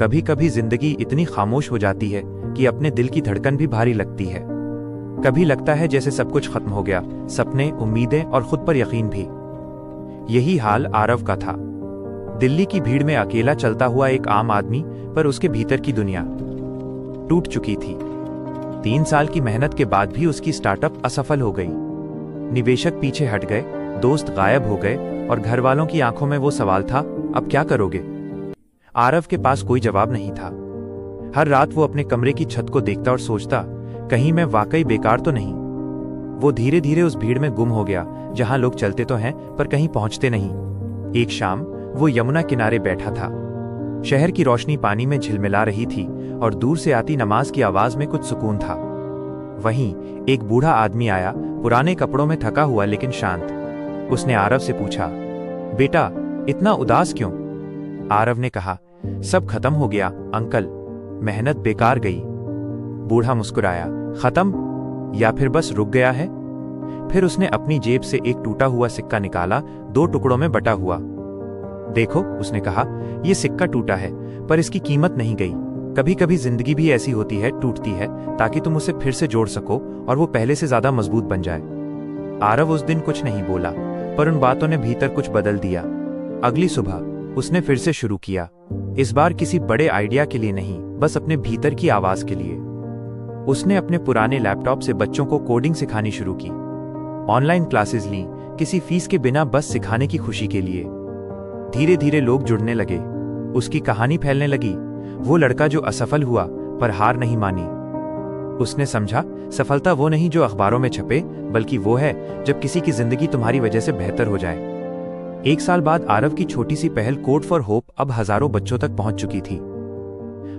कभी कभी जिंदगी इतनी खामोश हो जाती है कि अपने दिल की धड़कन भी भारी लगती है। कभी लगता है जैसे सब कुछ खत्म हो गया, सपने, उम्मीदें और खुद पर यकीन भी। यही हाल आरव का था। दिल्ली की भीड़ में अकेला चलता हुआ एक आम आदमी, पर उसके भीतर की दुनिया टूट चुकी थी। 3 साल की मेहनत के बाद भी उसकी स्टार्टअप असफल हो गई। निवेशक पीछे हट गए, दोस्त गायब हो गए और घर वालों की आंखों में वो सवाल था, अब क्या करोगे? आरव के पास कोई जवाब नहीं था। हर रात वो अपने कमरे की छत को देखता और सोचता, कहीं मैं वाकई बेकार तो नहीं। वो धीरे धीरे उस भीड़ में गुम हो गया जहां लोग चलते तो हैं पर कहीं पहुंचते नहीं। एक शाम वो यमुना किनारे बैठा था। शहर की रोशनी पानी में झिलमिला रही थी और दूर से आती नमाज की आवाज में कुछ सुकून था। वहीं एक बूढ़ा आदमी आया, पुराने कपड़ों में थका हुआ लेकिन शांत। उसने आरव से पूछा, बेटा इतना उदास क्यों? आरव ने कहा, सब खत्म हो गया अंकल, मेहनत बेकार गई। बूढ़ा मुस्कुराया, खत्म या फिर बस रुक गया है? फिर उसने अपनी जेब से एक टूटा हुआ सिक्का निकाला, 2 टुकड़ों में बटा हुआ। देखो, उसने कहा, यह सिक्का टूटा है पर इसकी कीमत नहीं गई। कभी कभी जिंदगी भी ऐसी होती है, टूटती है ताकि तुम उसे फिर से जोड़ सको और वो पहले से ज्यादा मजबूत बन जाए। आरव उस दिन कुछ नहीं बोला, पर उन बातों ने भीतर कुछ बदल दिया। अगली सुबह उसने फिर से शुरू किया, इस बार किसी बड़े आइडिया के लिए नहीं, बस अपने भीतर की आवाज के लिए। उसने अपने पुराने लैपटॉप से बच्चों को कोडिंग सिखानी शुरू की। ऑनलाइन क्लासेस ली, किसी फीस के बिना, बस सिखाने की खुशी के लिए। धीरे धीरे लोग जुड़ने लगे, उसकी कहानी फैलने लगी। वो लड़का जो असफल हुआ पर हार नहीं मानी। उसने समझा, सफलता वो नहीं जो अखबारों में छपे, बल्कि वो है जब किसी की जिंदगी तुम्हारी वजह से बेहतर हो जाए। 1 साल बाद आरव की छोटी सी पहल कोड फॉर होप अब हजारों बच्चों तक पहुंच चुकी थी।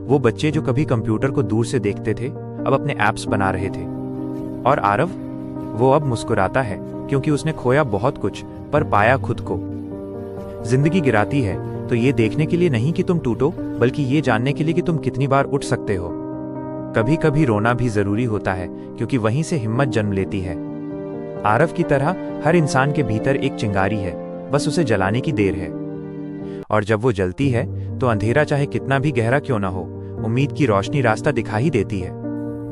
वो बच्चे जो कभी कंप्यूटर को दूर से देखते थे, अब अपने ऐप्स बना रहे थे। और आरव, वो अब मुस्कुराता है क्योंकि उसने खोया बहुत कुछ पर पाया खुद को। जिंदगी गिराती है तो ये देखने के लिए नहीं कि तुम टूटो, बल्कि ये जानने के लिए कि तुम कितनी बार उठ सकते हो। कभी कभी रोना भी जरूरी होता है क्योंकि वहीं से हिम्मत जन्म लेती है। आरव की तरह हर इंसान के भीतर एक चिंगारी है, बस उसे जलाने की देर है। और जब वो जलती है तो अंधेरा चाहे कितना भी गहरा क्यों ना हो, उम्मीद की रोशनी रास्ता दिखा ही देती है।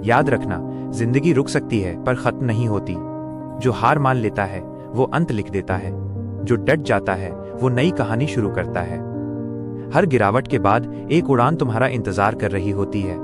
याद रखना, जिंदगी रुक सकती है पर खत्म नहीं होती। जो हार मान लेता है वो अंत लिख देता है, जो डट जाता है वो नई कहानी शुरू करता है। हर गिरावट के बाद एक उड़ान तुम्हारा इंतजार कर रही होती है।